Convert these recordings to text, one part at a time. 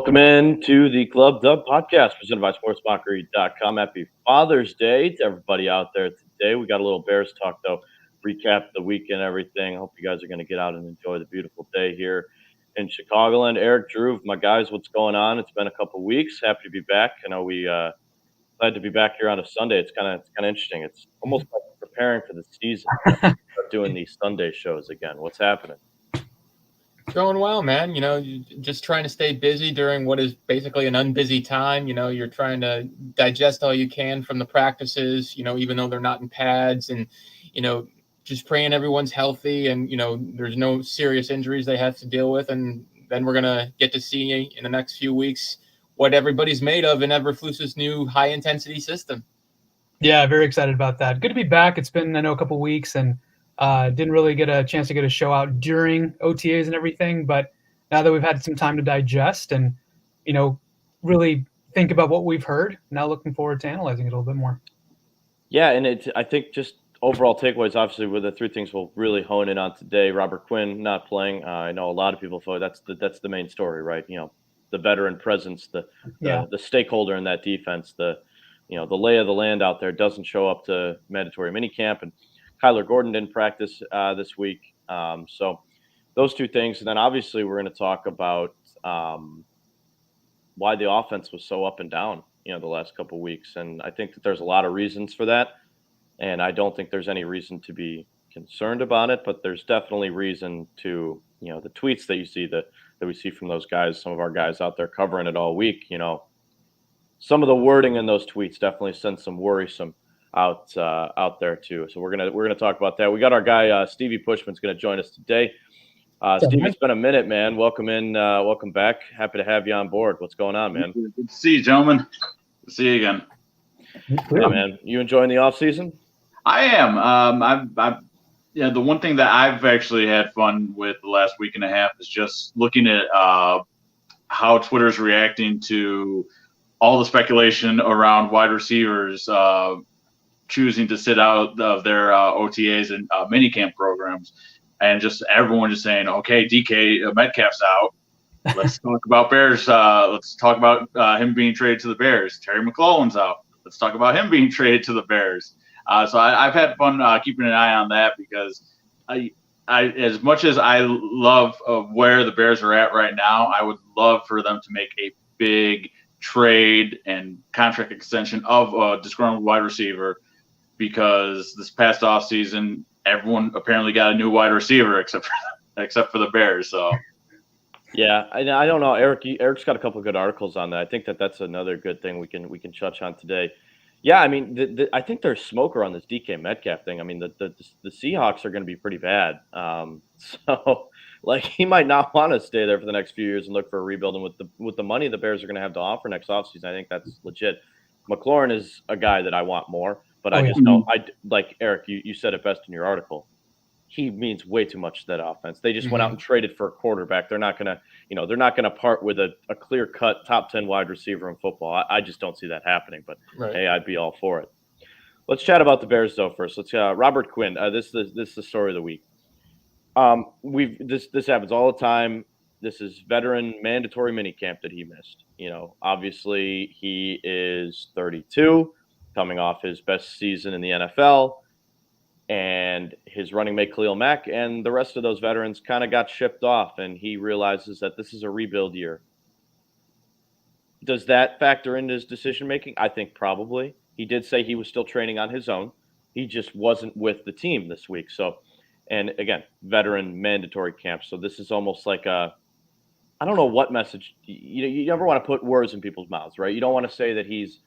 Welcome in to the ClubDub podcast presented by SportsMockery.com. Happy Father's Day to everybody out there today. We got a little Bears talk, though. Recap the weekend, everything. I hope you guys are going to get out and enjoy the beautiful day here in Chicagoland. Erik, Dhruv, my guys, what's going on? It's been a couple weeks. Happy to be back. I know we glad to be back here on a Sunday. It's kind of interesting. It's almost like preparing for the season. Start doing these Sunday shows again. What's happening? Going well, man. Just trying to stay busy during what is basically an unbusy time. You're trying to digest all you can from the practices, even though they're not in pads, and, just praying everyone's healthy and, there's no serious injuries they have to deal with. And then we're going to get to see in the next few weeks what everybody's made of in Eberflus's new high-intensity system. Yeah, very excited about that. Good to be back. It's been, I know, a couple weeks, and didn't really get a chance to get a show out during OTAs and everything. But now that we've had some time to digest and, really think about what we've heard, now looking forward to analyzing it a little bit more. Yeah, and I think just overall takeaways, obviously, with the three things we'll really hone in on today. Robert Quinn not playing. I know a lot of people thought that's the main story, right? The veteran presence, the stakeholder in that defense, the lay of the land out there doesn't show up to mandatory minicamp, and Kyler Gordon didn't practice this week. So those two things. And then obviously we're going to talk about why the offense was so up and down, the last couple of weeks. And I think that there's a lot of reasons for that. And I don't think there's any reason to be concerned about it, but there's definitely reason to, the tweets that you see that we see from those guys, some of our guys out there covering it all week, some of the wording in those tweets definitely sends some worrisome out there too. So we're gonna talk about that. We got our guy Stevie Pushman's gonna join us today. Stevie, it's been a minute, man. Welcome in, welcome back. Happy to have you on board. What's going on, man? Good to see you, gentlemen. Good to see you again. Yeah, man. You enjoying the off season? I am. The one thing that I've actually had fun with the last week and a half is just looking at how Twitter's reacting to all the speculation around wide receivers choosing to sit out of their OTAs and minicamp programs, and just everyone just saying, okay, DK Metcalf's out. Let's talk about Bears. Let's talk about him being traded to the Bears. Terry McLaurin's out. Let's talk about him being traded to the Bears. So I've had fun keeping an eye on that, because I as much as I love where the Bears are at right now, I would love for them to make a big trade and contract extension of a disgruntled wide receiver, because this past offseason, everyone apparently got a new wide receiver except for the Bears. So yeah, I don't know, Erik's got a couple of good articles on that. I think that's another good thing we can touch on today. Yeah, I mean, I think there's smoke around this DK Metcalf thing. I mean, the Seahawks are going to be pretty bad. So like, he might not want to stay there for the next few years and look for a rebuild. And with the money the Bears are going to have to offer next offseason, I think that's legit. McLaurin is a guy that I want more, but I just know, like Erik, you said it best in your article. He means way too much to that offense. They just went out and traded for a quarterback. They're not gonna part with a clear-cut top 10 wide receiver in football. I just don't see that happening. But hey, I'd be all for it. Let's chat about the Bears though first. Let's Robert Quinn. This is the story of the week. This happens all the time. This is veteran mandatory minicamp that he missed. Obviously he is 32, coming off his best season in the NFL. And his running mate Khalil Mack and the rest of those veterans kind of got shipped off, and he realizes that this is a rebuild year. Does that factor into his decision making? I think probably. He did say he was still training on his own. He just wasn't with the team this week. So, and again, veteran mandatory camp. So this is almost like I don't know what message. You never want to put words in people's mouths, right? You don't want to say that he's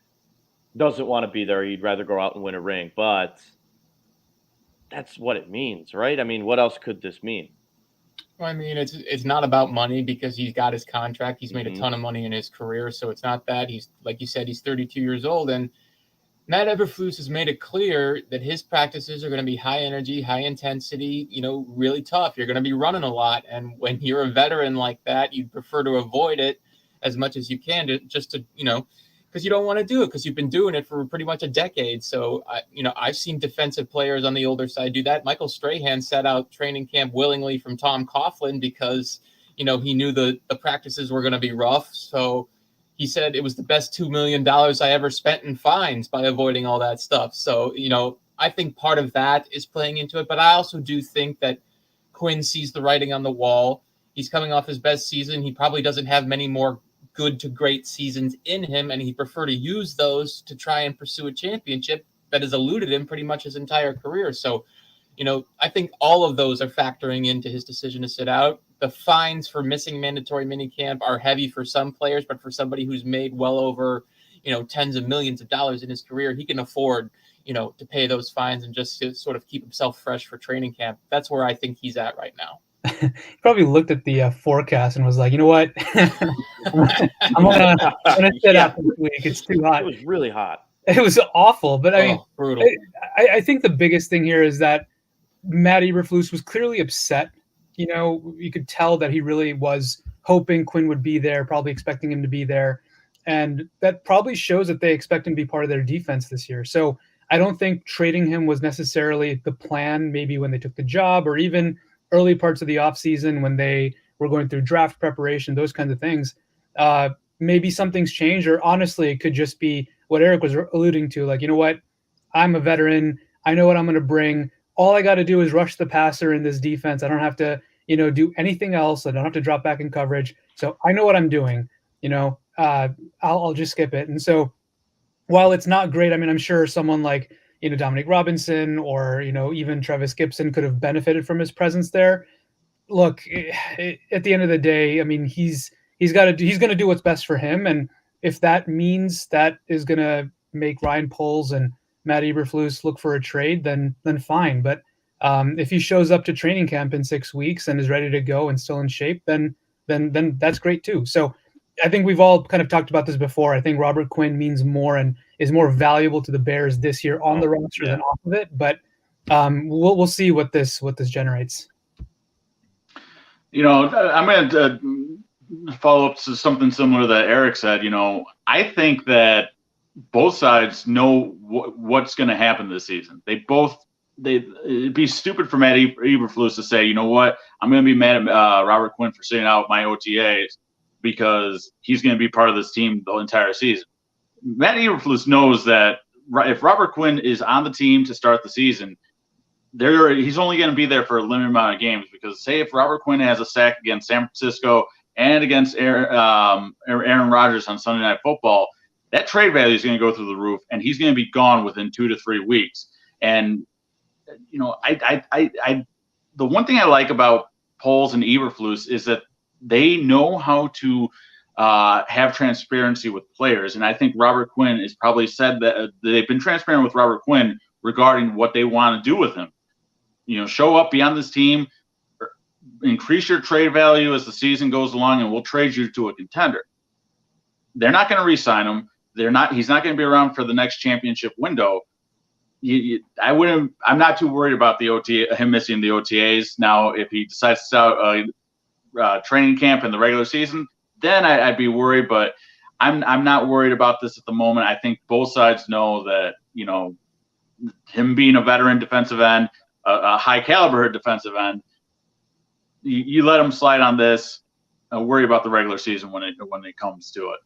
doesn't want to be there. He'd rather go out and win a ring, but that's what it means, right? I mean, what else could this mean? Well, I mean, it's not about money, because he's got his contract. He's made a ton of money in his career, so it's not that. He's, like you said, he's 32 years old, and Matt Eberflus has made it clear that his practices are going to be high energy, high intensity, really tough. You're going to be running a lot, and when you're a veteran like that, you'd prefer to avoid it as much as you can because you don't want to do it, because you've been doing it for pretty much a decade. So, I've seen defensive players on the older side do that. Michael Strahan set out training camp willingly from Tom Coughlin because, he knew the practices were going to be rough. So he said it was the best $2 million I ever spent in fines by avoiding all that stuff. So, I think part of that is playing into it. But I also do think that Quinn sees the writing on the wall. He's coming off his best season. He probably doesn't have many more good to great seasons in him, and he'd prefer to use those to try and pursue a championship that has eluded him pretty much his entire career. So, I think all of those are factoring into his decision to sit out. The fines for missing mandatory minicamp are heavy for some players, but for somebody who's made well over, tens of millions of dollars in his career, he can afford, to pay those fines and just to sort of keep himself fresh for training camp. That's where I think he's at right now. He probably looked at the forecast and was like, you know what? I'm gonna sit out this week. It's too hot. It was really hot. It was awful. But I mean, brutal. I think the biggest thing here is that Matt Eberflus was clearly upset. You could tell that he really was hoping Quinn would be there, probably expecting him to be there. And that probably shows that they expect him to be part of their defense this year. So I don't think trading him was necessarily the plan, maybe when they took the job or even early parts of the offseason when they were going through draft preparation, those kinds of things. Maybe something's changed, or honestly, it could just be what Erik was alluding to. Like, you know what? I'm a veteran. I know what I'm going to bring. All I got to do is rush the passer in this defense. I don't have to, do anything else. I don't have to drop back in coverage. So I know what I'm doing. I'll just skip it. And so while it's not great, I mean, I'm sure someone like, Dominic Robinson or, even Travis Gibson could have benefited from his presence there. Look, at the end of the day, I mean, he's going to do what's best for him. And if that means that is going to make Ryan Poles and Matt Eberflus look for a trade, then fine. But if he shows up to training camp in 6 weeks and is ready to go and still in shape, then that's great too. So I think we've all kind of talked about this before. I think Robert Quinn means more and is more valuable to the Bears this year on the roster than off of it. But we'll see what this generates. I'm going to follow up to something similar that Erik said. I think that both sides know what's going to happen this season. It'd be stupid for Matt Eberflus to say, you know what, I'm going to be mad at Robert Quinn for sitting out my OTAs because he's going to be part of this team the entire season. Matt Eberflus knows that if Robert Quinn is on the team to start the season, he's only going to be there for a limited amount of games, because say if Robert Quinn has a sack against San Francisco and against Aaron Rodgers on Sunday Night Football, that trade value is going to go through the roof, and he's going to be gone within 2 to 3 weeks. And the one thing I like about Poles and Eberflus is that they know how to have transparency with players. And I think Robert Quinn has probably said that they've been transparent with Robert Quinn regarding what they want to do with him. Show up beyond this team, increase your trade value as the season goes along, and we'll trade you to a contender. They're not going to re-sign him. He's not going to be around for the next championship window. I'm not too worried about him missing the OTAs. Now, if he decides to start training camp in the regular season, then I'd be worried. But I'm not worried about this at the moment. I think both sides know that him being a veteran defensive end, a high caliber defensive end, you let him slide on this. Worry about the regular season when it comes to it.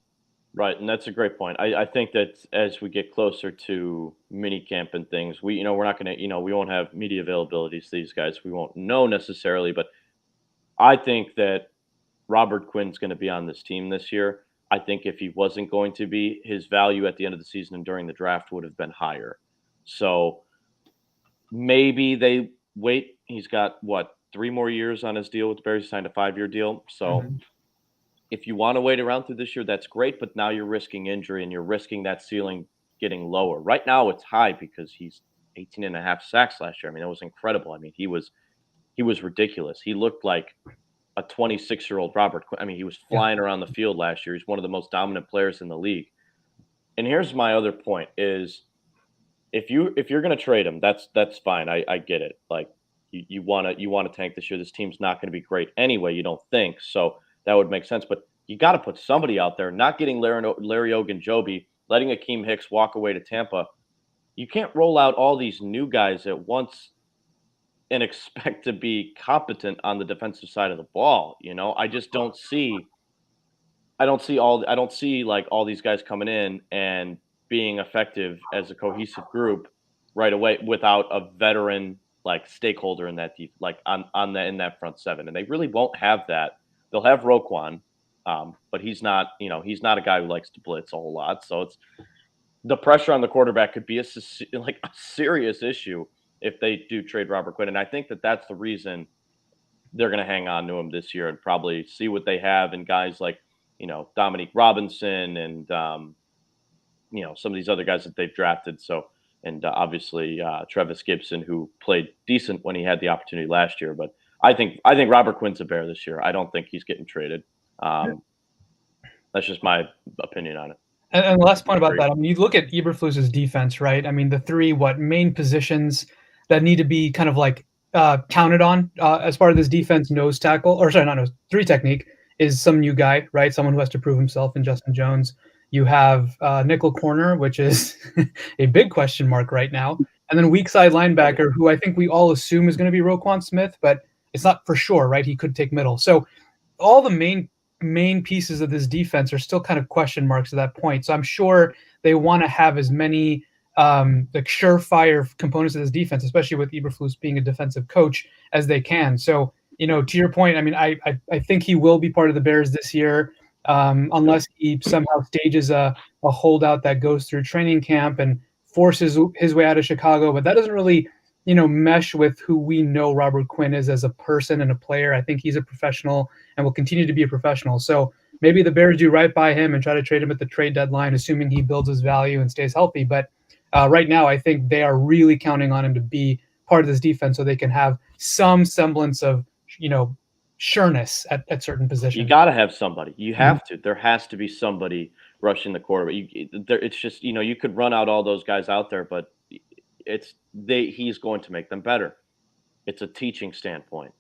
Right, and that's a great point. I think that as we get closer to minicamp and things, we're not going to, we won't have media availabilities to these guys. We won't know necessarily, but I think that Robert Quinn's going to be on this team this year. I think if he wasn't going to be, his value at the end of the season and during the draft would have been higher. So maybe they wait. He's got, 3 more years on his deal with the Bears. He signed a 5-year deal. So if you want to wait around through this year, that's great. But now you're risking injury and you're risking that ceiling getting lower. Right now it's high because he's 18.5 sacks last year. I mean, that was incredible. I mean, he was ridiculous. He looked like a 26-year-old Robert Quinn. I mean, he was flying around the field last year. He's one of the most dominant players in the league. And here's my other point is if you're going to trade him, that's fine. I get it. Like you want to tank this year. This team's not going to be great anyway, you don't think. So that would make sense. But you got to put somebody out there, not getting Larry Ogunjobi, letting Akeem Hicks walk away to Tampa. You can't roll out all these new guys at once and expect to be competent on the defensive side of the ball. I just don't see. I don't see like all these guys coming in and being effective as a cohesive group right away without a veteran like stakeholder in that deep, like in that front seven, and they really won't have that. They'll have Roquan, but he's not a guy who likes to blitz a whole lot. So it's the pressure on the quarterback could be a serious issue if they do trade Robert Quinn, and I think that's the reason they're going to hang on to him this year and probably see what they have in guys like Dominique Robinson and some of these other guys that they've drafted. So and obviously Trevis Gibson, who played decent when he had the opportunity last year. But I think Robert Quinn's a Bear this year. I don't think he's getting traded. That's just my opinion on it. And the last point about that, I mean, you look at Eberflus's defense, right? I mean, the three main positions that need to be kind of like counted on as part of this defense: three technique is some new guy, right? Someone who has to prove himself in Justin Jones. You have nickel corner, which is a big question mark right now, and then weak side linebacker, who I think we all assume is going to be Roquan Smith, but it's not for sure, right? He could take middle. So all the main pieces of this defense are still kind of question marks at that point. So I'm sure they want to have as many like surefire components of this defense, especially with Eberflus being a defensive coach, as they can. So, to your point, I mean, I think he will be part of the Bears this year, unless he somehow stages a holdout that goes through training camp and forces his way out of Chicago. But that doesn't really, mesh with who we know Robert Quinn is as a person and a player. I think he's a professional and will continue to be a professional. So maybe the Bears do right by him and try to trade him at the trade deadline, assuming he builds his value and stays healthy. But right now, I think they are really counting on him to be part of this defense so they can have some semblance of, sureness at certain positions. You got to have somebody. You have to. There has to be somebody rushing the quarterback. It's just, you could run out all those guys out there, but he's going to make them better. It's a teaching standpoint.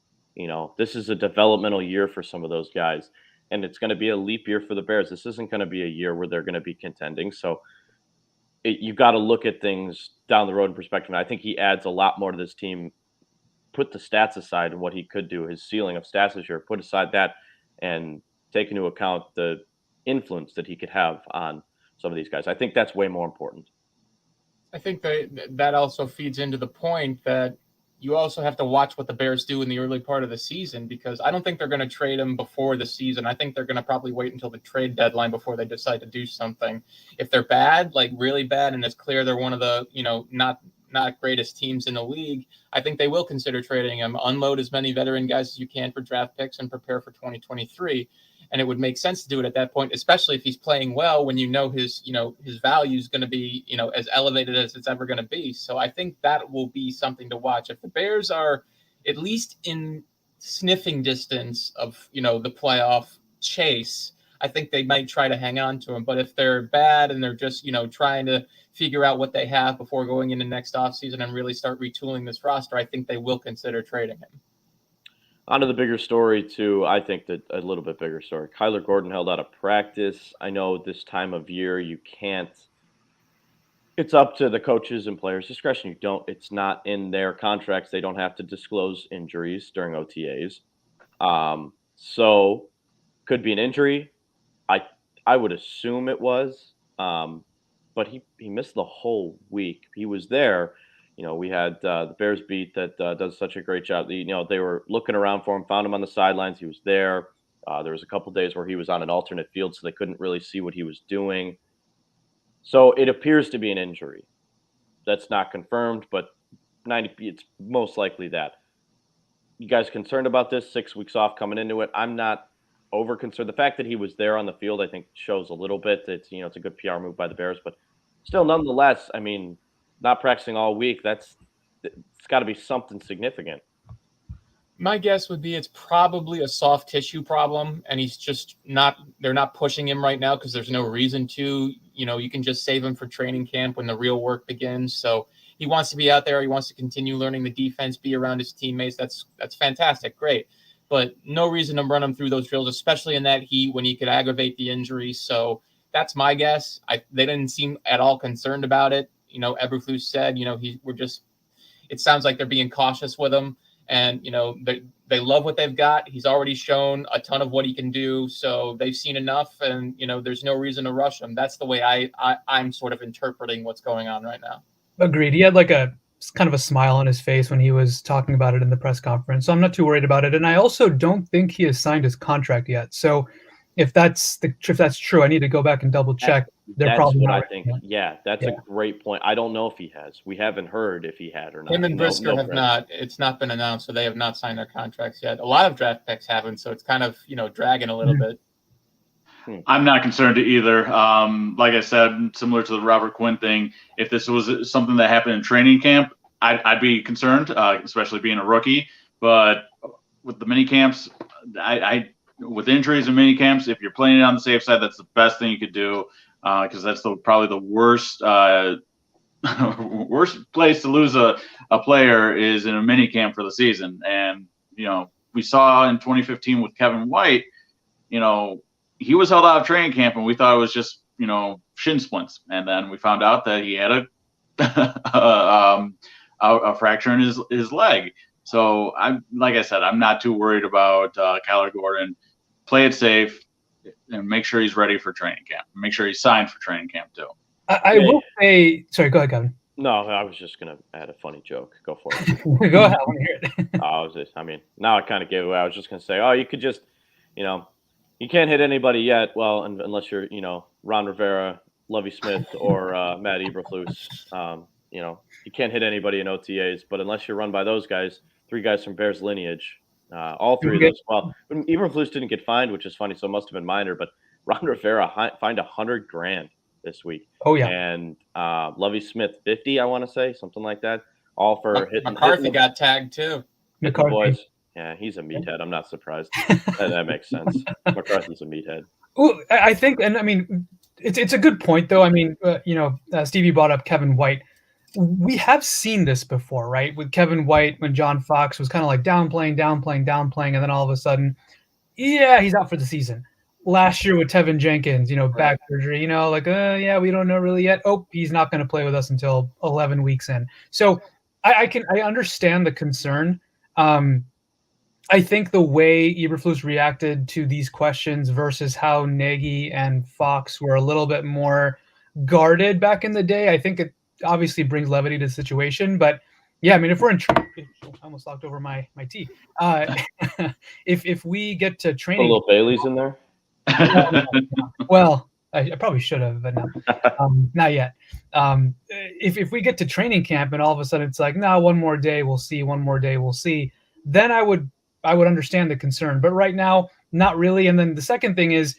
This is a developmental year for some of those guys, and it's going to be a leap year for the Bears. This isn't going to be a year where they're going to be contending. So you got to look at things down the road in perspective. And I think he adds a lot more to this team. Put the stats aside and what he could do, his ceiling of stats this year, put aside that and take into account the influence that he could have on some of these guys. I think that's way more important. I think that also feeds into the point that you also have to watch what the Bears do in the early part of the season, because I don't think they're going to trade him before the season. I think they're going to probably wait until the trade deadline before they decide to do something. If they're bad, like really bad, and it's clear they're one of the, not greatest teams in the league, I think they will consider trading him, unload as many veteran guys as you can for draft picks and prepare for 2023. And it would make sense to do it at that point, especially if he's playing well, when his value is going to be, as elevated as it's ever going to be. So I think that will be something to watch. If the Bears are at least in sniffing distance of, the playoff chase, I think they might try to hang on to him. But if they're bad and they're just, trying to figure out what they have before going into next offseason and really start retooling this roster, I think they will consider trading him. On to the bigger story, too. I think that a little bit bigger story. Kyler Gordon held out of practice. I know this time of year you can't. It's up to the coaches and players' discretion. It's not in their contracts. They don't have to disclose injuries during OTAs. So could be an injury. I would assume it was. But he missed the whole week. He was there. We had the Bears beat that does such a great job. They were looking around for him, found him on the sidelines. He was there. There was a couple days where he was on an alternate field, so they couldn't really see what he was doing. So it appears to be an injury. That's not confirmed, but it's most likely that. You guys concerned about this? 6 weeks off coming into it. I'm not over concerned. The fact that he was there on the field, I think, shows a little bit. It's it's a good PR move by the Bears, but still, nonetheless, I mean, not practicing all week, it's got to be something significant. My guess would be it's probably a soft tissue problem, and he's just they're not pushing him right now because there's no reason to. You can just save him for training camp when the real work begins. So he wants to be out there. He wants to continue learning the defense, be around his teammates. That's fantastic. Great. But no reason to run him through those drills, especially in that heat when he could aggravate the injury. So that's my guess. They didn't seem at all concerned about it. Eberflus said, it sounds like they're being cautious with him. And, they love what they've got. He's already shown a ton of what he can do. So they've seen enough, and, there's no reason to rush him. That's the way I'm sort of interpreting what's going on right now. Agreed. He had like a kind of a smile on his face when he was talking about it in the press conference. So I'm not too worried about it. And I also don't think he has signed his contract yet. So if that's true, I need to go back and double check. That's what I think. Yeah, that's a great point. I don't know if he has. We haven't heard if he had or not. Him and Brisker have not. It's not been announced, so they have not signed their contracts yet. A lot of draft picks haven't, so it's kind of dragging a little bit. I'm not concerned either. Like I said, similar to the Robert Quinn thing, if this was something that happened in training camp, I'd be concerned, especially being a rookie. But with the mini camps, with injuries and mini camps, if you're playing it on the safe side, that's the best thing you could do, because that's probably the worst worst place to lose a player is in a mini camp for the season. And we saw in 2015 with Kevin White, he was held out of training camp, and we thought it was just shin splints, and then we found out that he had a fracture in his leg. So like I said, I'm not too worried about Kyler Gordon. Play it safe and make sure he's ready for training camp. Make sure he's signed for training camp too. I will say, sorry, go ahead, Kevin. No, I was just going to add a funny joke. Go for it. Go ahead. I want to hear it. Now I kind of gave away. I was just going to say, you could just, you can't hit anybody yet. Well, unless you're, Ron Rivera, Lovie Smith, or Matt Eberflus. You can't hit anybody in OTAs, but unless you're run by those guys, 3 guys from Bears lineage, all 3 of those. Well, Eberflus didn't get fined, which is funny, so it must have been minor. But Ron Rivera fined $100,000 this week. Oh yeah, and Lovie Smith 50, I want to say, something like that. All for hitting. McCarthy got tagged too. McCarthy. Boys. Yeah, he's a meathead. I'm not surprised. that makes sense. McCarthy's a meathead. Well, I think, and I mean, it's a good point though. I mean, Stevie brought up Kevin White. We have seen this before, right? With Kevin White, when John Fox was kind of like downplaying, and then all of a sudden, he's out for the season. Last year with Tevin Jenkins, back surgery, we don't know really yet. Oh, he's not going to play with us until 11 weeks in. So I understand the concern. I think the way Eberflus reacted to these questions versus how Nagy and Fox were a little bit more guarded back in the day, I think it obviously brings levity to the situation. But yeah, I mean, if we're in, I almost knocked over my tea. If we get to training, put a little Bailey's in there. Well, I probably should have, but no, not yet. If we get to training camp and all of a sudden it's like, no, one more day we'll see, then I would understand the concern. But right now, not really. And then the second thing is,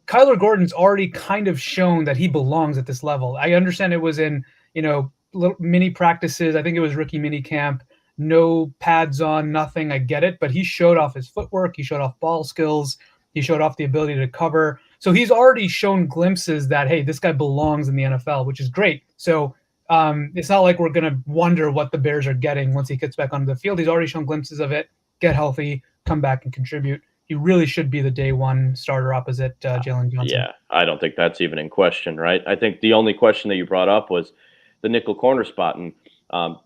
Kyler Gordon's already kind of shown that he belongs at this level. I understand it was in little mini practices. I think it was rookie mini camp. No pads on, nothing. I get it, but he showed off his footwork. He showed off ball skills. He showed off the ability to cover. So he's already shown glimpses that, hey, this guy belongs in the NFL, which is great. So it's not like we're going to wonder what the Bears are getting once he gets back onto the field. He's already shown glimpses of it. Get healthy, come back and contribute. He really should be the day one starter opposite Jalen Johnson. Yeah, I don't think that's even in question, right? I think the only question that you brought up was the nickel corner spot. And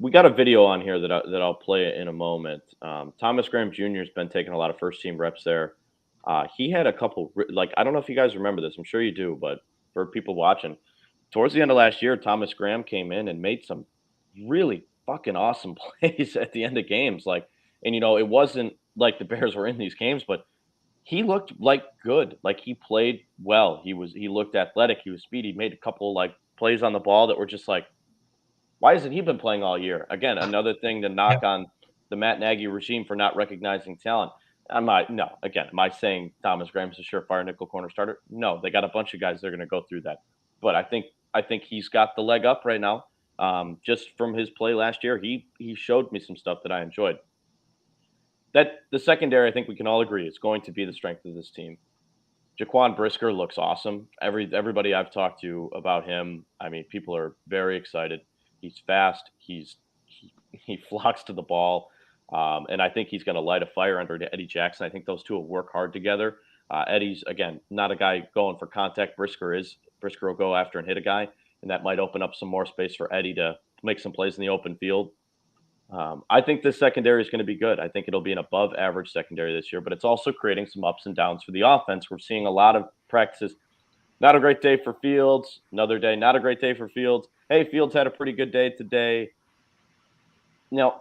we got a video on here that I'll play in a moment. Thomas Graham Jr. has been taking a lot of first-team reps there. He had a couple, I don't know if you guys remember this. I'm sure you do, but for people watching, towards the end of last year, Thomas Graham came in and made some really fucking awesome plays at the end of games. And it wasn't like the Bears were in these games, but he looked good. He played well. He looked athletic. He was speedy. He made a couple plays on the ball that were just why hasn't he been playing all year? Again, another thing to knock on the Matt Nagy regime for not recognizing talent. Am I saying Thomas Graham's a surefire nickel corner starter? No, they got a bunch of guys that are going to go through that. But I think he's got the leg up right now. Just from his play last year, he showed me some stuff that I enjoyed. That the secondary, I think we can all agree, is going to be the strength of this team. Jaquan Brisker looks awesome. Everybody I've talked to about him, I mean, people are very excited. He's fast. He flocks to the ball. And I think he's going to light a fire under Eddie Jackson. I think those two will work hard together. Eddie's, again, not a guy going for contact. Brisker will go after and hit a guy, and that might open up some more space for Eddie to make some plays in the open field. I think this secondary is going to be good. I think it'll be an above average secondary this year, but it's also creating some ups and downs for the offense. We're seeing a lot of practices. Not a great day for Fields. Another day, not a great day for Fields. Hey, Fields had a pretty good day today.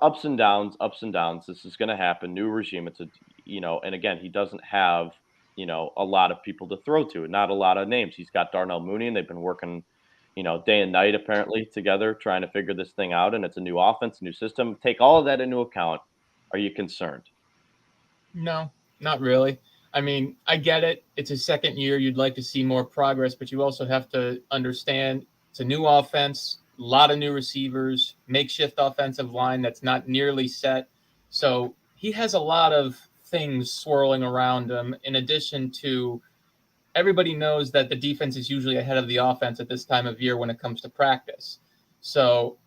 Ups and downs, ups and downs. This is going to happen. New regime. It's and again, he doesn't have, a lot of people to throw to, not a lot of names. He's got Darnell, Mooney, and they've been working, day and night apparently together trying to figure this thing out. And it's a new offense, new system. Take all of that into account. Are you concerned? No, not really. I mean, I get it. It's his second year. You'd like to see more progress, but you also have to understand it's a new offense, a lot of new receivers, makeshift offensive line that's not nearly set. So he has a lot of things swirling around him. In addition to, everybody knows that the defense is usually ahead of the offense at this time of year when it comes to practice. So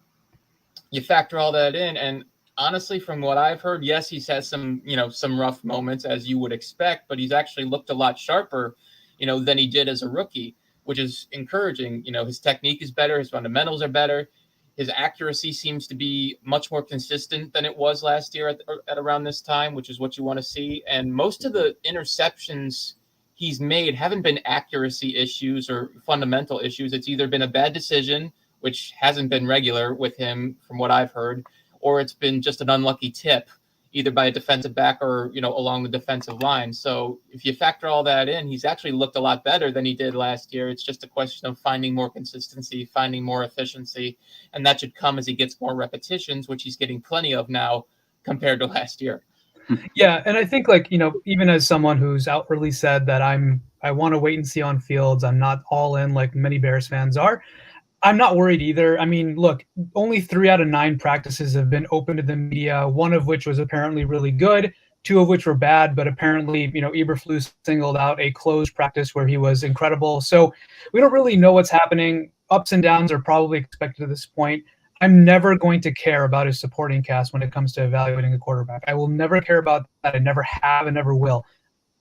you factor all that in, and honestly, from what I've heard, yes, he's had some rough moments, as you would expect, but he's actually looked a lot sharper, than he did as a rookie, which is encouraging. His technique is better. His fundamentals are better. His accuracy seems to be much more consistent than it was last year at around this time, which is what you want to see. And most of the interceptions he's made haven't been accuracy issues or fundamental issues. It's either been a bad decision, which hasn't been regular with him from what I've heard, or it's been just an unlucky tip, either by a defensive back or, along the defensive line. So if you factor all that in, he's actually looked a lot better than he did last year. It's just a question of finding more consistency, finding more efficiency, and that should come as he gets more repetitions, which he's getting plenty of now compared to last year. Yeah, and I think even as someone who's outwardly said that I want to wait and see on Fields, I'm not all in like many Bears fans are. I'm not worried either. I mean, look, only 3 out of 9 practices have been open to the media, one of which was apparently really good, 2 of which were bad, but apparently, Eberflus singled out a closed practice where he was incredible. So we don't really know what's happening. Ups and downs are probably expected at this point. I'm never going to care about his supporting cast when it comes to evaluating a quarterback. I will never care about that. I never have and never will.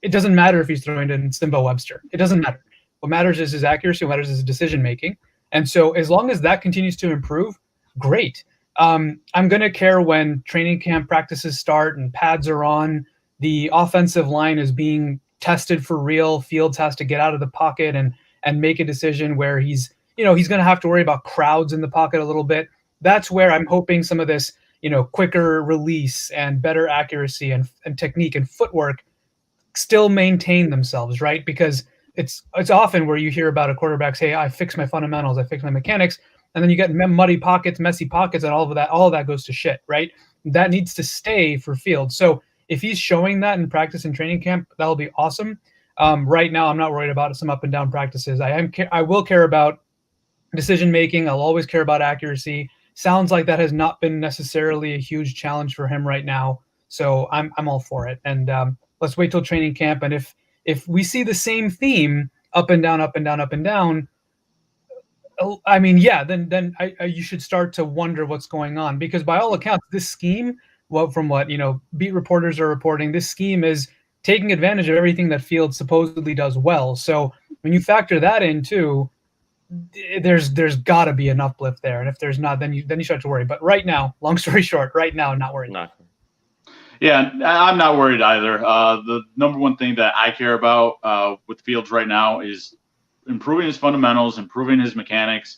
It doesn't matter if he's throwing to Simba Webster. It doesn't matter. What matters is his accuracy. What matters is his decision-making. And so as long as that continues to improve, great. I'm going to care when training camp practices start and pads are on, the offensive line is being tested for real. Fields has to get out of the pocket and make a decision where he's going to have to worry about crowds in the pocket a little bit. That's where I'm hoping some of this, quicker release and better accuracy and technique and footwork still maintain themselves, right? Because it's often where you hear about a quarterback say, I fix my fundamentals, I fix my mechanics, and then you get muddy pockets, messy pockets, and all of that goes to shit, right? That needs to stay for Fields. So if he's showing that in practice and training camp, that'll be awesome. Right now, I'm not worried about some up and down practices. I will care about decision making. I'll always care about accuracy. Sounds like that has not been necessarily a huge challenge for him right now. So I'm all for it. And let's wait till training camp. And if we see the same theme, up and down, up and down, up and down, I mean, yeah, then you should start to wonder what's going on, because by all accounts, this scheme, from what beat reporters are reporting, this scheme is taking advantage of everything that Fields supposedly does well. So when you factor that in too, there's got to be an uplift there, and if there's not, then you start to worry. But right now, long story short, right now, I'm not worried. No. Yeah, I'm not worried either. The number one thing that I care about with Fields right now is improving his fundamentals, improving his mechanics.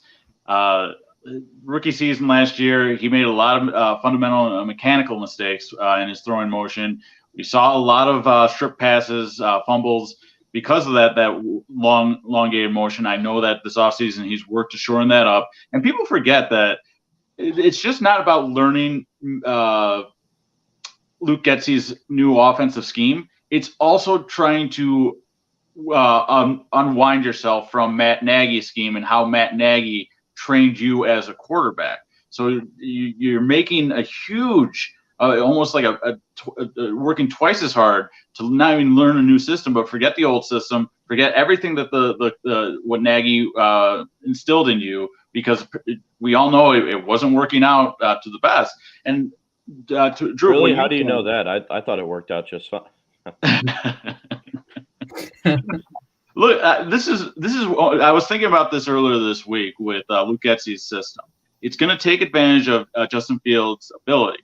Rookie season last year, he made a lot of fundamental and mechanical mistakes in his throwing motion. We saw a lot of strip passes, fumbles because of that elongated motion. I know that this offseason he's worked to shorten that up. And people forget that it's just not about learning Luke Getsy's new offensive scheme. It's also trying to unwind yourself from Matt Nagy's scheme and how Matt Nagy trained you as a quarterback. So you're making a huge, almost like working twice as hard to not even learn a new system, but forget the old system, forget everything that what Nagy instilled in you, because we all know it wasn't working out to the best. And Dhruv, really, how do you know that? I thought it worked out just fine. Look, this is. I was thinking about this earlier this week with Luke Getsy's system. It's going to take advantage of Justin Fields' ability.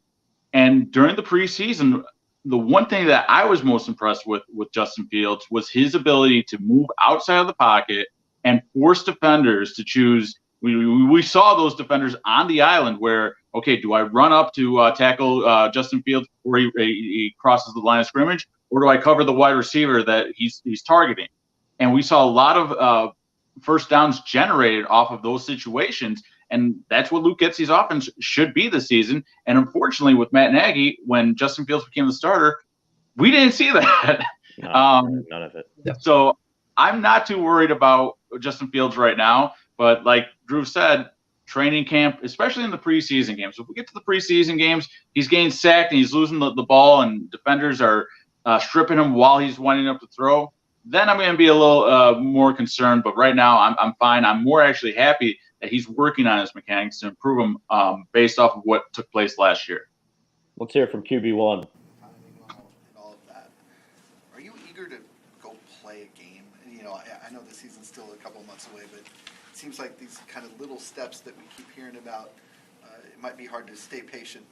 And during the preseason, the one thing that I was most impressed with Justin Fields was his ability to move outside of the pocket and force defenders to choose. We saw those defenders on the island where, okay, do I run up to tackle Justin Fields before he crosses the line of scrimmage, or do I cover the wide receiver that he's targeting? And we saw a lot of first downs generated off of those situations. And that's what Luke Getsy's offense should be this season. And unfortunately, with Matt Nagy, when Justin Fields became the starter, we didn't see that. None of it. So I'm not too worried about Justin Fields right now. But like Dhruv said, training camp, especially in the preseason games. So if we get to the preseason games, he's getting sacked and he's losing the ball and defenders are stripping him while he's winding up to throw, then I'm going to be a little more concerned. But right now, I'm fine. I'm more actually happy that he's working on his mechanics to improve them based off of what took place last year. Let's hear from QB1. And all of that. Are you eager to go play a game? And, I know the season's still a couple of months away, but it seems like these kind of little steps that we keep hearing about, it might be hard to stay patient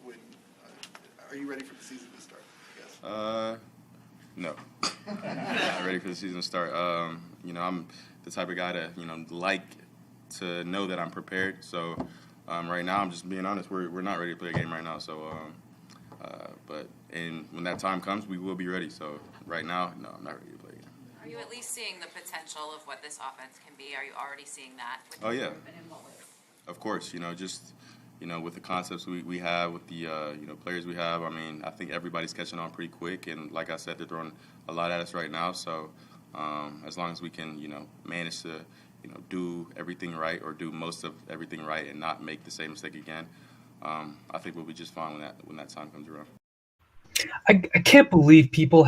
when are you ready for the season to start, I guess? No. Not ready for the season to start. I'm the type of guy that, like to know that I'm prepared. So right now, I'm just being honest, we're not ready to play a game right now. So, but when that time comes, we will be ready. So right now, no, I'm not ready to play a game. Are you at least seeing the potential of what this offense can be? Are you already seeing that? Oh, yeah. Of course, with the concepts we have, with the, players we have, I think everybody's catching on pretty quick. And like I said, they're throwing a lot at us right now. So as long as we can, manage to, do everything right or do most of everything right and not make the same mistake again, I think we'll be just fine when that time comes around. I can't believe people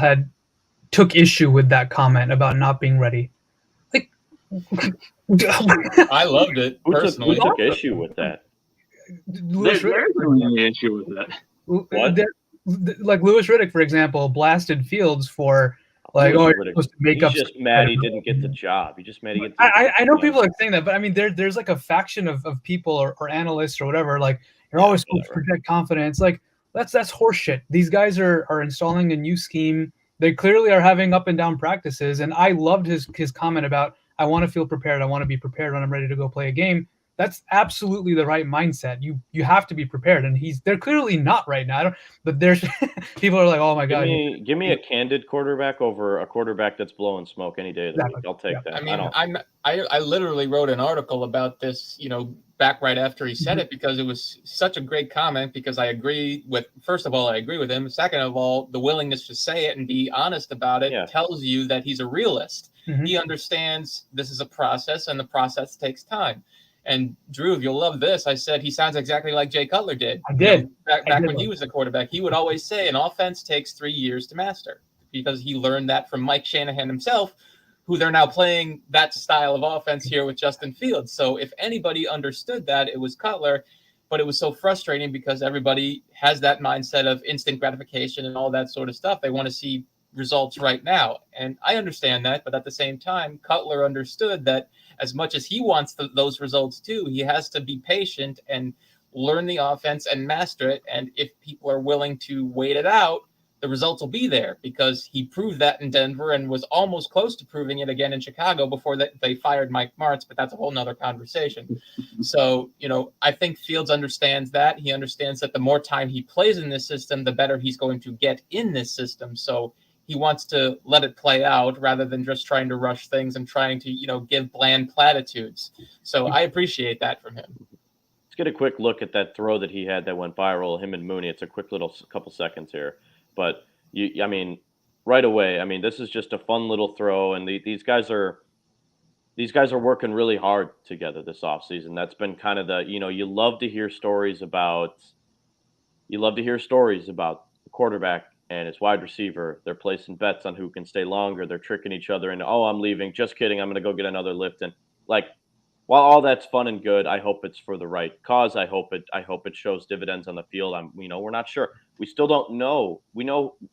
took issue with that comment about not being ready. Like, I loved it personally. Who took issue with that? Louis There's Riddick, any issue with that. What? Like Louis Riddick, for example, blasted Fields for you're supposed to make He's up. He's just mad he didn't get the job. He just mad he get. I know people are saying that, but there's like a faction of people or analysts or whatever. Like you're always supposed to project confidence. Like that's horseshit. These guys are installing a new scheme. They clearly are having up and down practices, and I loved his comment about I want to feel prepared. I want to be prepared when I'm ready to go play a game. That's absolutely the right mindset. You have to be prepared, and they're clearly not right now. But there's people are like, oh my god. Give me a candid quarterback over a quarterback that's blowing smoke any day of the week. I'll take that. I mean, I literally wrote an article about this, back right after he said it, because it was such a great comment. Because I agree with, first of all, I agree with him. Second of all, the willingness to say it and be honest about it tells you that he's a realist. Mm-hmm. He understands this is a process, and the process takes time. And Dhruv, you'll love this. I said he sounds exactly like Jay Cutler did. I did. Back when he was a quarterback, he would always say an offense takes 3 years to master, because he learned that from Mike Shanahan himself, who they're now playing that style of offense here with Justin Fields. So if anybody understood that, it was Cutler. But it was so frustrating because everybody has that mindset of instant gratification and all that sort of stuff. They want to see results right now. And I understand that. But at the same time, Cutler understood that as much as he wants those results too, he has to be patient and learn the offense and master it. And if people are willing to wait it out, the results will be there, because he proved that in Denver and was almost close to proving it again in Chicago before they fired Mike Martz, but that's a whole nother conversation. So, I think Fields understands that. He understands that the more time he plays in this system, the better he's going to get in this system. So he wants to let it play out rather than just trying to rush things and trying to, give bland platitudes. So I appreciate that from him. Let's get a quick look at that throw that he had that went viral, him and Mooney. It's a quick little couple seconds here. But, right away, this is just a fun little throw. And these guys are working really hard together this offseason. That's been kind of you love to hear stories about the quarterback and his wide receiver. They're placing bets on who can stay longer. They're tricking each other into, oh, I'm leaving. Just kidding. I'm going to go get another lift. And while all that's fun and good, I hope it's for the right cause. I hope it shows dividends on the field. We're not sure. We still don't know.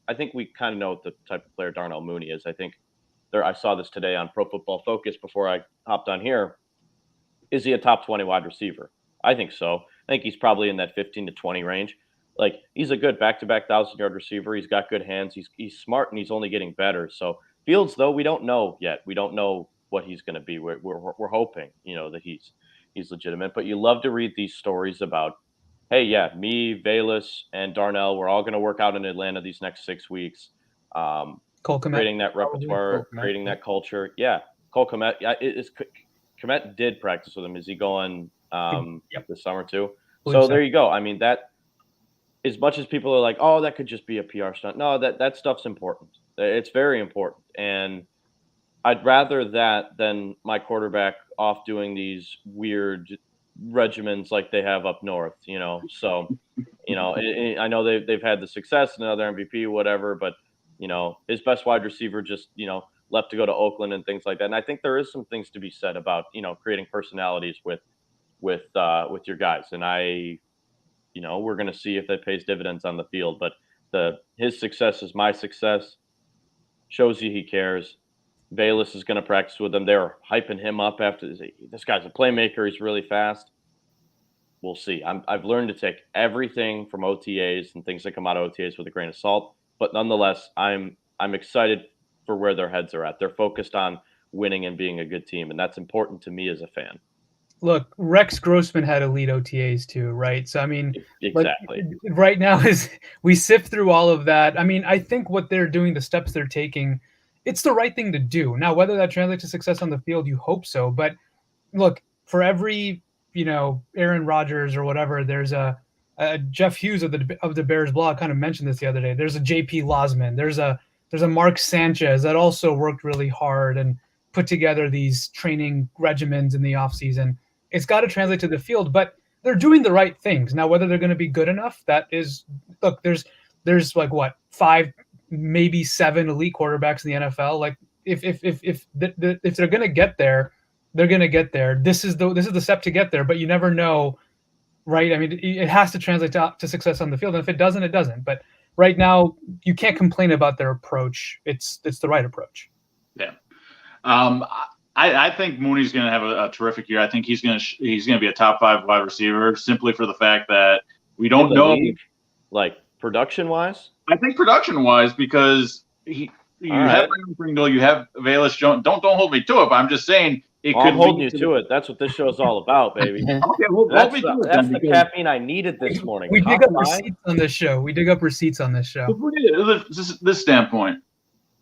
I think we kind of know what the type of player Darnell Mooney is. I saw this today on Pro Football Focus before I hopped on here. Is he a top 20 wide receiver? I think so. I think he's probably in that 15 to 20 range. like he's a good back-to-back 1,000-yard receiver. He's got good hands. He's smart and he's only getting better. So Fields, though, we don't know yet. We don't know what he's going to be. We're hoping, that he's legitimate. But you love to read these stories about, hey, yeah, me, Velus, and Darnell, we're all going to work out in Atlanta these next 6 weeks, Cole Kmet, creating that repertoire, creating that culture. Yeah, Koul Kmet. Yeah, Kmet did practice with him. Is he going this summer too? So there you go. I mean, that as much as people are like, oh, that could just be a PR stunt. No, that stuff's important. It's very important. And I'd rather that than my quarterback off doing these weird regimens like they have up north, So, I know they've had the success, another MVP, whatever, but, his best wide receiver just, left to go to Oakland and things like that. And I think there is some things to be said about, creating personalities with your guys. And we're going to see if that pays dividends on the field. But his success is my success. Shows you he cares. Velus is going to practice with him. They're hyping him up after this guy's a playmaker. He's really fast. We'll see. I've learned to take everything from OTAs and things that come out of OTAs with a grain of salt. But nonetheless, I'm excited for where their heads are at. They're focused on winning and being a good team, and that's important to me as a fan. Look, Rex Grossman had elite OTAs too, right? So, I mean, exactly. Right now is we sift through all of that. I mean, I think what they're doing, the steps they're taking, it's the right thing to do. Now, whether that translates to success on the field, you hope so. But look, for every, Aaron Rodgers or whatever, there's a Jeff Hughes of the Bears blog kind of mentioned this the other day. There's a JP Losman. There's a Mark Sanchez that also worked really hard and put together these training regimens in the offseason. It's got to translate to the field, but they're doing the right things. Now, whether they're going to be good enough, that is, look, there's like 5, maybe 7 elite quarterbacks in the NFL. Like if they're going to get there, they're going to get there. This is the step to get there, but you never know, right? I mean, it has to translate to success on the field. And if it doesn't, it doesn't. But right now, you can't complain about their approach. It's the right approach. Yeah. I think Mooney's going to have a terrific year. I think he's going to be a top 5 wide receiver simply for the fact that we don't know, like production wise. I think production wise because you have Pringle, you have Velus Jones. Don't hold me to it. But I'm just saying it could. I'm holding you to it. That's what this show is all about, baby. Okay, well, that's the caffeine I needed this morning. We dig up receipts on this show. This standpoint.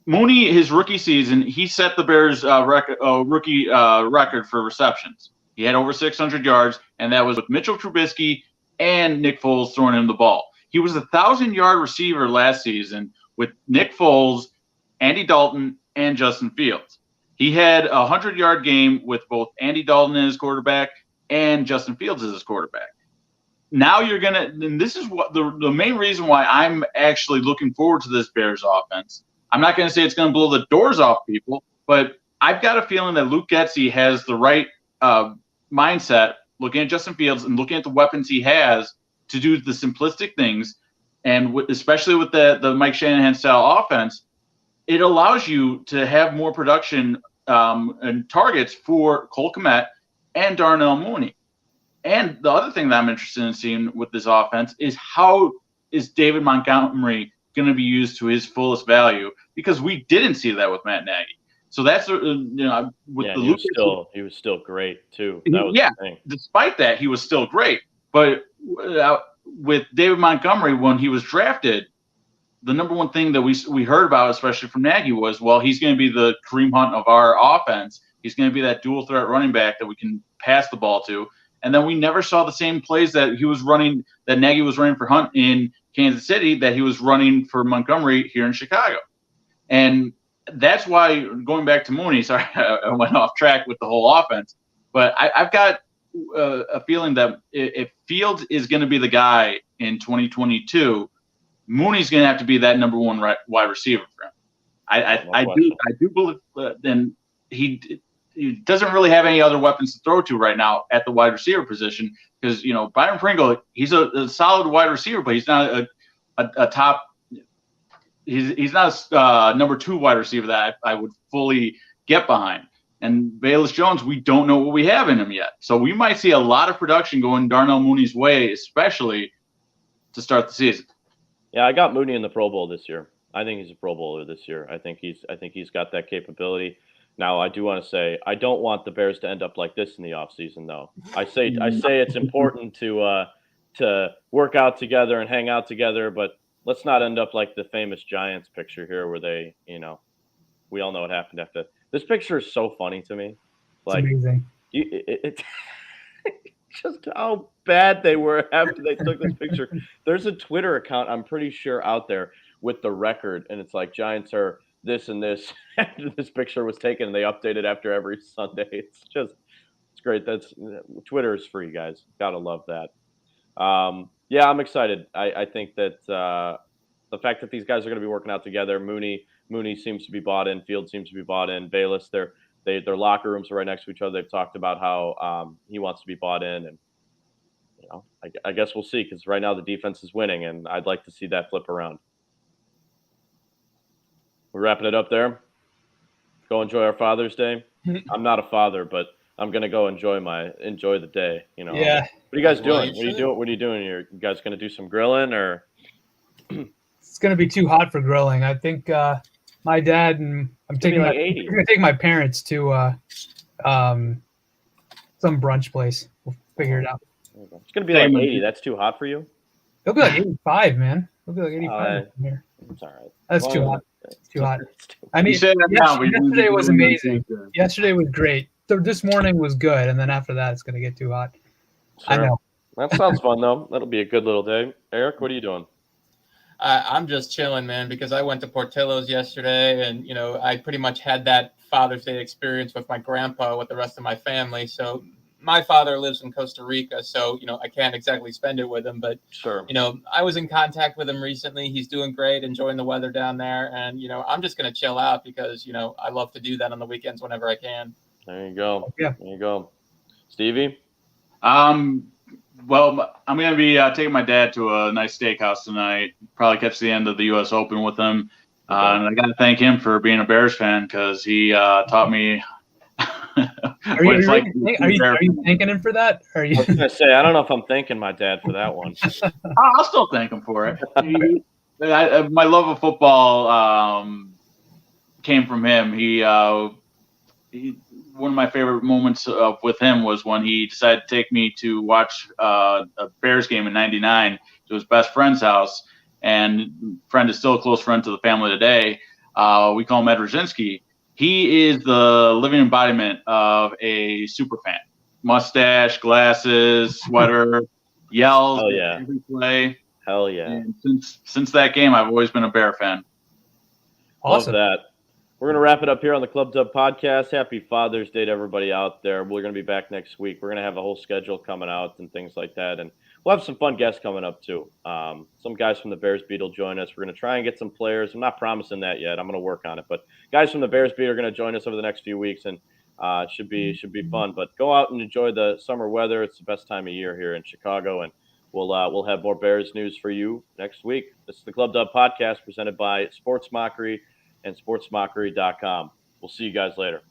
Mooney, his rookie season, he set the Bears' rookie record for receptions. He had over 600 yards, and that was with Mitchell Trubisky and Nick Foles throwing him the ball. He was a 1,000-yard receiver last season with Nick Foles, Andy Dalton, and Justin Fields. He had a 100-yard game with both Andy Dalton as his quarterback and Justin Fields as his quarterback. Now and this is what the main reason why I'm actually looking forward to this Bears offense. I'm not going to say it's going to blow the doors off people, but I've got a feeling that Luke Getsy has the right mindset, looking at Justin Fields and looking at the weapons he has to do the simplistic things, and especially with the Mike Shanahan style offense, it allows you to have more production and targets for Koul Kmet and Darnell Mooney. And the other thing that I'm interested in seeing with this offense is how is David Montgomery going to be used to his fullest value, because we didn't see that with Matt Nagy. So that's he was still great too. That was the thing. Despite that, he was still great. But with David Montgomery, when he was drafted, the number one thing that we heard about, especially from Nagy, was, well, he's going to be the Kareem Hunt of our offense. He's going to be that dual threat running back that we can pass the ball to. And then we never saw the same plays that Nagy was running for Hunt in Kansas City that he was running for Montgomery here in Chicago. And that's why, going back to Mooney, sorry, I went off track with the whole offense, but I've got a feeling that if Fields is going to be the guy in 2022, Mooney's going to have to be that number 1 wide receiver for him. I do believe, and he doesn't really have any other weapons to throw to right now at the wide receiver position, because Byron Pringle, he's a solid wide receiver, but he's not a top. He's not a number 2 wide receiver that I would fully get behind. And Velus Jones, we don't know what we have in him yet, so we might see a lot of production going Darnell Mooney's way, especially to start the season. Yeah, I got Mooney in the Pro Bowl this year. I think he's a Pro Bowler this year. I think he's got that capability. Now, I do want to say I don't want the Bears to end up like this in the offseason, though. I say it's important to work out together and hang out together, but let's not end up like the famous Giants picture here, where they, we all know what happened after. This picture is so funny to me. Like, it's amazing. Just how bad they were after they took this picture. There's a Twitter account, I'm pretty sure, out there with the record, and it's like Giants are this and this after this picture was taken, and they update it after every Sunday. It's great. Twitter is free, guys. Gotta love that. Yeah, I'm excited. I think that the fact that these guys are going to be working out together, Mooney seems to be bought in, Field seems to be bought in, Velus, their locker rooms are right next to each other. They've talked about how he wants to be bought in, and I guess we'll see, because right now the defense is winning, and I'd like to see that flip around. We're wrapping it up there. Go enjoy our Father's Day. I'm not a father, but I'm gonna go enjoy the day. Yeah. What are you guys doing? What are you doing here? You guys gonna do some grilling, or? It's gonna be too hot for grilling. I think my dad and I'm gonna take my parents to some brunch place. We'll figure it out. It's gonna be like 80. That's too hot for you? It'll be like 85, man. It'll be like 85 here. It's all right. That's too hot. It's too hot. I mean, yesterday was amazing. Yesterday was great. This morning was good, and then after that, it's gonna get too hot. Sure. I know. That sounds fun, though. That'll be a good little day. Erik, what are you doing? I'm just chilling, man, because I went to Portillo's yesterday, and I pretty much had that Father's Day experience with my grandpa with the rest of my family. So my father lives in Costa Rica, so I can't exactly spend it with him, but sure. I was in contact with him recently. He's doing great, enjoying the weather down there, and I'm just gonna chill out because I love to do that on the weekends whenever I can. There you go. Yeah. There you go. Stevie? Well, I'm going to be taking my dad to a nice steakhouse tonight. Probably catch the end of the U.S. Open with him. And I got to thank him for being a Bears fan, because he taught me Are you thanking him for that? I was going to say, I don't know if I'm thanking my dad for that one. I'll still thank him for it. My love of football came from him. He one of my favorite moments with him was when he decided to take me to watch a Bears game in '99 to his best friend's house, and friend is still a close friend to the family today. We call him Ed Rosinski. He is the living embodiment of a super fan. Mustache, glasses, sweater, yells. Hell yeah. Every play. Hell yeah. And since that game, I've always been a Bear fan. Awesome. Love that. We're going to wrap it up here on the ClubDub podcast. Happy Father's Day to everybody out there. We're going to be back next week. We're going to have a whole schedule coming out and things like that. And we'll have some fun guests coming up, too. Some guys from the Bears Beat will join us. We're going to try and get some players. I'm not promising that yet. I'm going to work on it. But guys from the Bears Beat are going to join us over the next few weeks, and it should be fun. But go out and enjoy the summer weather. It's the best time of year here in Chicago, and we'll have more Bears news for you next week. This is the ClubDub podcast presented by Sports Mockery and sportsmockery.com. We'll see you guys later.